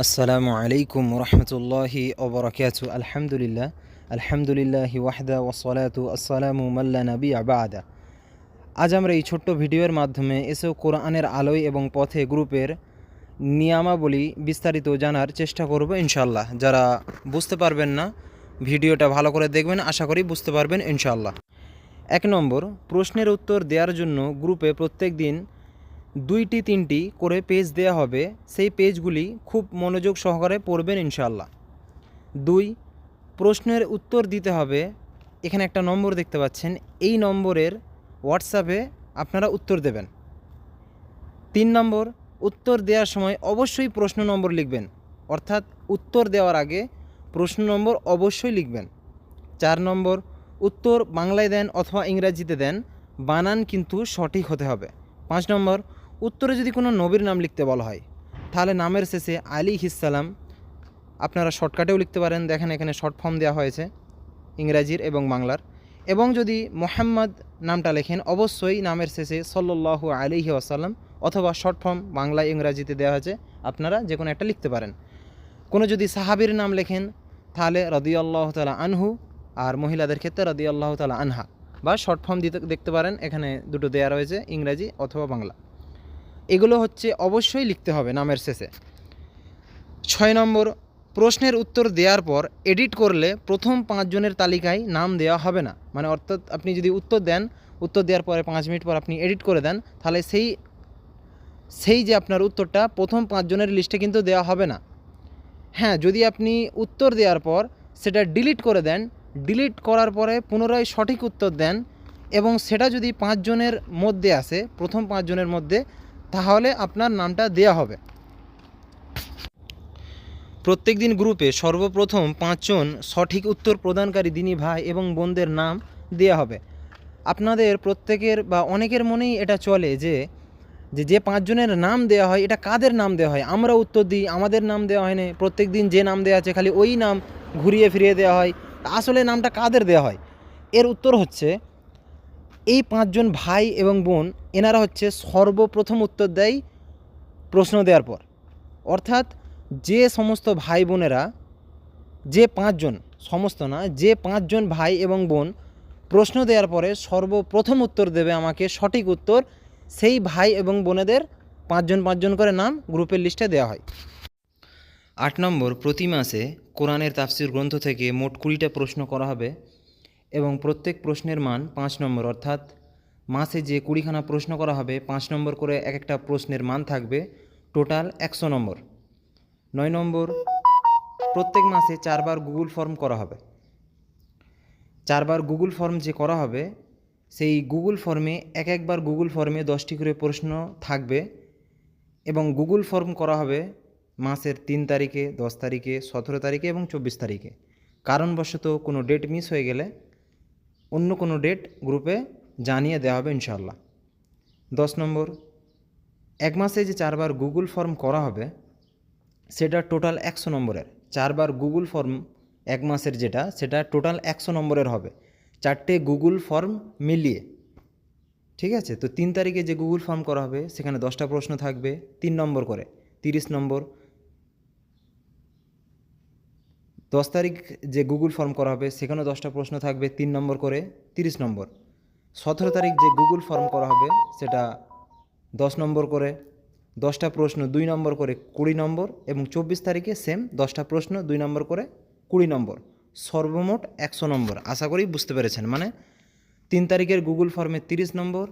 আসসালামু আলাইকুম রহমতুল্লাহি ওবরাকাতু। আলহামদুলিল্লাহি ওয়াহদা ওয়াসসালাতু আসসালামু মাল্লা নবী বাদা। আজ আমরা এই ছোট্ট ভিডিওর মাধ্যমে এসেও কোরআনের আলোয় এবং পথে গ্রুপের নিয়মাবলী বিস্তারিত জানার চেষ্টা করব ইনশাল্লাহ। যারা বুঝতে পারবেন না, ভিডিওটা ভালো করে দেখবেন, আশা করি বুঝতে পারবেন ইনশাল্লাহ। 1 নম্বর, প্রশ্নের উত্তর দেওয়ার জন্য গ্রুপে প্রত্যেক দিন 2-3টি করে পেজ দেয়া হবে। সেই পেজগুলি খুব মনোযোগ সহকারে পড়বেন ইনশাআল্লাহ। 2, প্রশ্নের উত্তর দিতে হবে। এখানে একটা নম্বর দেখতে পাচ্ছেন, এই নম্বরের হোয়াটসঅ্যাপে আপনারা উত্তর দেবেন। 3 নম্বর, উত্তর দেওয়ার সময় অবশ্যই প্রশ্ন নম্বর লিখবেন, অর্থাৎ উত্তর দেওয়ার আগে প্রশ্ন নম্বর অবশ্যই লিখবেন। 4 নম্বর, উত্তর বাংলায় দেন অথবা ইংরাজিতে দেন, বানান কিন্তু সঠিক হতে হবে। 5 নম্বর, উত্তরে যদি কোনো নবীর নাম লিখতে বলা হয় তাহলে নামের শেষে আলাইহিসসালাম আপনারা শর্টকাটেও লিখতে পারেন। দেখেন এখানে শর্ট ফর্ম দেওয়া হয়েছে ইংরাজির এবং বাংলার। এবং যদি মোহাম্মদ নামটা লেখেন অবশ্যই নামের শেষে সাল্লাল্লাহু আলাইহি ওয়াসাল্লাম অথবা শর্ট ফর্ম বাংলায় ইংরাজিতে দেওয়া হয়েছে, আপনারা যে কোনো একটা লিখতে পারেন। কোনো যদি সাহাবীর নাম লেখেন তাহলে রাদিয়াল্লাহু তাআলা আনহু, আর মহিলাদের ক্ষেত্রে রাদিয়াল্লাহু তাআলা আনহা, বা শর্ট ফর্ম দিতে দেখতে পারেন, এখানে দুটো দেওয়া রয়েছে, ইংরাজি অথবা বাংলা। এগুলো হচ্ছে অবশ্যই লিখতে হবে নামের শেষে। 6 নম্বর, প্রশ্নের উত্তর দেওয়ার পর এডিট করলে প্রথম 5 জনের তালিকায় নাম দেওয়া হবে না। মানে অর্থাৎ আপনি যদি উত্তর দেন, উত্তর দেওয়ার পরে 5 মিনিট পর আপনি এডিট করে দেন, তাহলে সেই যে আপনার উত্তরটা প্রথম 5 জনের লিস্টে কিন্তু দেওয়া হবে না। হ্যাঁ, যদি আপনি উত্তর দেওয়ার পর সেটা ডিলিট করে দেন, ডিলিট করার পরে পুনরায় সঠিক উত্তর দেন এবং সেটা যদি 5 জনের মধ্যে আসে, প্রথম 5 জনের মধ্যে, তাহলে আপনার নামটা দেয়া হবে। প্রত্যেক দিন গ্রুপে সর্বপ্রথম 5 জন সঠিক উত্তর প্রদানকারী দিনী ভাই এবং বোনদের নাম দেয়া হবে। আপনাদের প্রত্যেকের বা অনেকের মনেই এটা চলে যে 5 জনের নাম দেওয়া হয়, এটা কাদের নাম দেওয়া হয়? আমরা উত্তর দিই, আমাদের নাম দেওয়া হয় না। প্রত্যেক দিন যে নাম দেওয়া আছে খালি ওই নাম ঘুরিয়ে ফিরিয়ে দেওয়া হয়। আসলে নামটা কাদের দেওয়া হয়? এর উত্তর হচ্ছে, এই 5 জন ভাই এবং বোন, এনারা হচ্ছে সর্বপ্রথম উত্তর দেয় প্রশ্ন দেওয়ার পর। অর্থাৎ যে সমস্ত ভাই বোনেরা, যে 5 জন, সমস্ত না, যে 5 জন ভাই এবং বোন প্রশ্ন দেওয়ার পরে সর্বপ্রথম উত্তর দেবে আমাকে সঠিক উত্তর, সেই ভাই এবং বোনেদের 5 জন করে নাম গ্রুপের লিস্টে দেওয়া হয়। 8 নম্বর, প্রতি মাসে কোরআনের তাফসির গ্রন্থ থেকে মোট 20টা প্রশ্ন করা হবে এবং প্রত্যেক প্রশ্নের মান 5 নম্বর। অর্থাৎ মাসে যে 20খানা প্রশ্ন করা হবে, 5 নম্বর করে এক একটা প্রশ্নের মান থাকবে, টোটাল 100 নম্বর। 9 নম্বর, প্রত্যেক মাসে 4 বার গুগল ফর্ম করা হবে। 4 বার গুগল ফর্ম যে করা হবে, সেই গুগল ফর্মে একবার গুগল ফর্মে 10টি করে প্রশ্ন থাকবে এবং গুগল ফর্ম করা হবে মাসের 3 তারিখে, 10 তারিখে, 17 তারিখে এবং 24 তারিখে। কারণবশত কোনো ডেট মিস হয়ে গেলে অন্য কোনো ডেট গ্রুপে জানিয়ে দেওয়া হবে ইনশাআল্লাহ। 10 নম্বর, এক মাসে যে 4 বার গুগল ফর্ম করা হবে সেটা টোটাল 100 নম্বরের। 4 বার গুগল ফর্ম এক মাসের যেটা, সেটা টোটাল 100 নম্বরের হবে, 4টে গুগল ফর্ম মিলিয়ে। ঠিক আছে? তো 3 তারিখে যে গুগল ফর্ম করা হবে সেখানে 10টা প্রশ্ন থাকবে 3 নম্বর করে, 30 নম্বর। 10 তারিখ যে গুগল ফর্ম করা হবে সেখানেও 10টা প্রশ্ন থাকবে 3 নম্বর করে, 30 নম্বর। 17 তারিখ যে গুগল ফর্ম করা হবে সেটা 10 নম্বর করে, 10টা প্রশ্ন 2 নম্বর করে, 20 নম্বর। এবং 24 তারিখে সেম 10টা প্রশ্ন 2 নম্বর করে, 20 নম্বর। সর্বমোট 100 নম্বর। আশা করি বুঝতে পেরেছেন। মানে 3 তারিখের গুগল ফর্মে 30 নম্বর,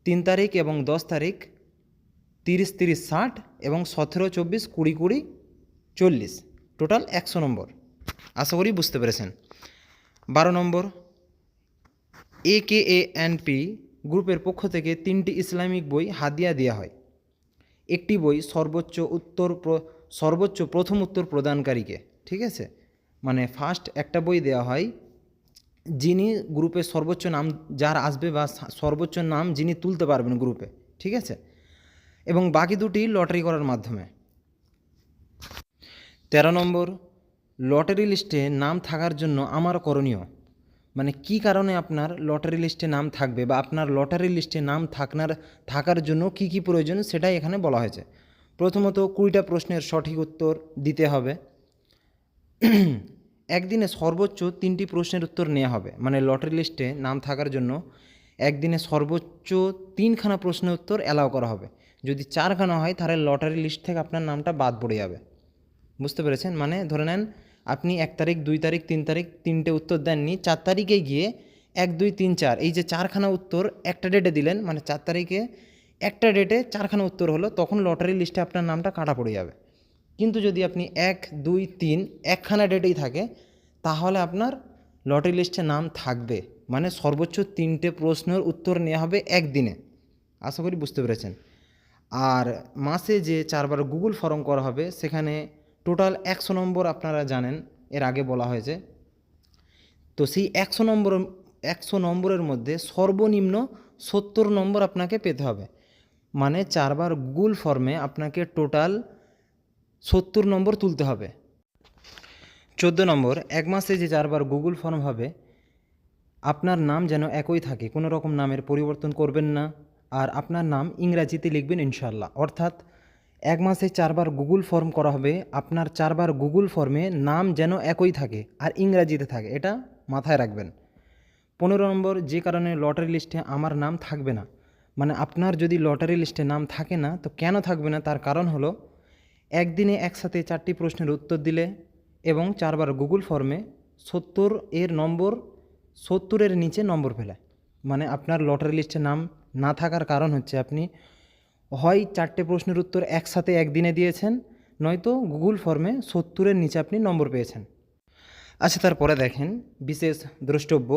3 তারিখ এবং 10 তারিখ 30-30 60 এবং 17-24 20-20 40, টোটাল 100 নম্বর। আশা করি বুঝতে পেরেছেন। 12 নম্বর, AKANP গ্রুপের পক্ষ থেকে 3টি ইসলামিক বই হাদিয়া দেওয়া হয়। একটি বই সর্বোচ্চ প্রথম উত্তর প্রদানকারীকে। ঠিক আছে? মানে ফার্স্ট একটা বই দেওয়া হয় যিনি গ্রুপে সর্বোচ্চ নাম যার আসবে, বা সর্বোচ্চ নাম যিনি তুলতে পারবেন গ্রুপে। ঠিক আছে? এবং বাকি দুটি লটারি করার মাধ্যমে। 13 নম্বর, লটারি লিস্টে নাম থাকার জন্য আমার করণীয়। মানে কি কারণে আপনার লটারি লিস্টে নাম থাকবে, বা আপনার লটারি লিস্টে নাম থাকার জন্য কি প্রয়োজন, সেটাই এখানে বলা হয়েছে। প্রথমত 20টা প্রশ্নের সঠিক উত্তর দিতে হবে। একদিনে সর্বোচ্চ 3টি প্রশ্নের উত্তর নেওয়া হবে, মানে লটারি লিস্টে নাম থাকার জন্য একদিনে সর্বোচ্চ 3খানা প্রশ্নের উত্তর অ্যালাউ করা হবে। যদি 4খানা হয় তাহলে লটারি লিস্ট থেকে আপনার নামটা বাদ পড়ে যাবে। বুঝতে পেরেছেন? মানে ধরে নেন আপনি 1 তারিখ, 2 তারিখ, 3 তারিখ 3টে উত্তর দেননি, 4 তারিখে গিয়ে 1, 2, 3, 4 এই যে 4খানা উত্তর একটা ডেটে দিলেন, মানে 4 তারিখে একটা ডেটে 4খানা উত্তর হলো, তখন লটারি লিস্টে আপনার নামটা কাটা পড়ে যাবে। কিন্তু যদি আপনি 1, 2, 3 একখানা ডেটেই থাকে তাহলে আপনার লটারি লিস্টে নাম থাকবে, মানে সর্বোচ্চ 3টে প্রশ্নের উত্তর নেওয়া হবে একদিনে। আশা করি বুঝতে পেরেছেন। আর মাসে যে 4বার গুগল ফর্ম করা হবে সেখানে টোটাল 100 নম্বর আপনারা জানেন এর আগে বলা হয়েছে। তো সেই 100 নম্বরের মধ্যে সর্বনিম্ন 70 নম্বর আপনাকে পেতে হবে, মানে 4বার গুগল ফর্মে আপনাকে টোটাল 70 নম্বর তুলতে হবে। 14 নম্বর, 1 মাসে যে 4বার গুগল ফর্ম হবে আপনার নাম যেন একই থাকে, কোনো রকম নামের পরিবর্তন করবেন না। আর আপনার নাম ইংরাজিতে লিখবেন ইনশাল্লাহ। অর্থাৎ 1 মাসে 4বার গুগল ফর্ম করা হবে, আপনার 4বার গুগল ফর্মে নাম যেন একই থাকে আর ইংরাজিতে থাকে, এটা মাথায় রাখবেন। 15 নম্বর, যে কারণে লটারি লিস্টে আমার নাম থাকবে না, মানে আপনার যদি লটারি লিস্টে নাম থাকে না তো কেন থাকবে না তার কারণ হলো একদিনে একসাথে 4টি প্রশ্নের উত্তর দিলে এবং 4বার গুগল ফর্মে 70 এর নম্বর 70-এর নিচে নম্বর পেলে, মানে আপনার লটারি লিস্টে নাম না থাকার কারণ হচ্ছে আপনি হয় 4টে প্রশ্নের উত্তর একসাথে একদিনে দিয়েছেন, নয়তো গুগল ফর্মে 70-এর নিচে আপনি নম্বর পেয়েছেন। আচ্ছা, তারপরে দেখেন বিশেষ দ্রষ্টব্য,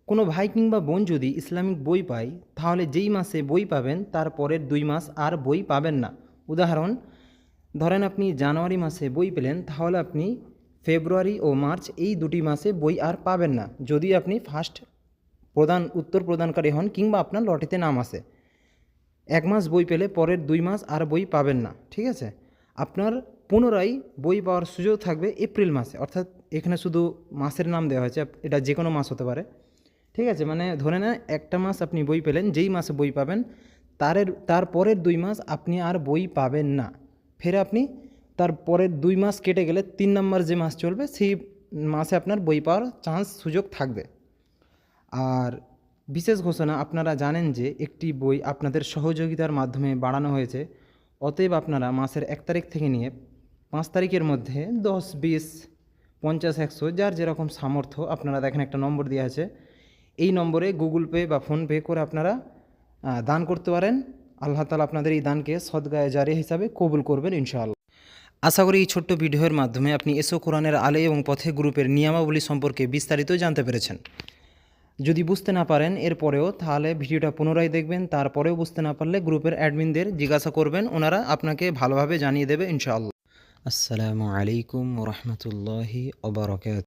কোনো ভাই কিংবা বোন যদি ইসলামিক বই পায় তাহলে যেই মাসে বই পাবেন তার পরের 2 মাস আর বই পাবেন না। উদাহরণ, ধরেন আপনি জানুয়ারি মাসে বই পেলেন, তাহলে আপনি ফেব্রুয়ারি ও মার্চ এই 2টি মাসে বই আর পাবেন না, যদি আপনি ফার্স্ট উত্তর প্রদানকারী হন কিংবা আপনার লটারিতে নাম আসে। 1 মাস বই পেলে পরের 2 মাস আর বই পাবেন না, ঠিক আছে? আপনার পুনরায় বই পাওয়ার সুযোগ থাকবে এপ্রিল মাসে, অর্থাৎ এখানে শুধু মাসের নাম দেওয়া হয়েছে, এটা যে কোনো মাস হতে পারে, ঠিক আছে? মানে ধরে নেন একটা মাস আপনি বই পেলেন, যেই মাসে বই পাবেন তার পরের 2 মাস আপনি আর বই পাবেন না। ফের আপনি তার পরের 2 মাস কেটে গেলে 3 নম্বর যে মাস চলবে সেই মাসে আপনার বই পাওয়ার সুযোগ থাকবে। আর বিশেষ ঘোষণা, আপনারা জানেন যে একটি বই আপনাদের সহযোগিতার মাধ্যমে বাড়ানো হয়েছে, অতএব আপনারা মাসের 1 তারিখ থেকে নিয়ে 5 তারিখের মধ্যে 10, 20, 50, 100 যার যেরকম সামর্থ্য, আপনারা দেখেন একটা নম্বর দেওয়া আছে, এই নম্বরে গুগল পে বা ফোনপে করে আপনারা দান করতে পারেন। আল্লাহ তাআলা আপনাদের এই দানকে সদকায়ে জারিয়া হিসাবে কবুল করবেন ইনশাআল্লাহ। আশা করি এই ছোট্ট ভিডিওর মাধ্যমে আপনি এসো কোরআনের আলো এবং পথে গ্রুপের নিয়মাবলী সম্পর্কে বিস্তারিত জানতে পেরেছেন। যদি বুঝতে না পারেন এরপরেও, তাহলে ভিডিওটা পুনরায় দেখবেন, তারপরেও বুঝতে না পারলে গ্রুপের অ্যাডমিনদের জিজ্ঞাসা করবেন, ওনারা আপনাকে ভালোভাবে জানিয়ে দেবে ইনশাআল্লাহ। আসসালামু আলাইকুম ওয়া রাহমাতুল্লাহি ওয়া বারাকাতুহু।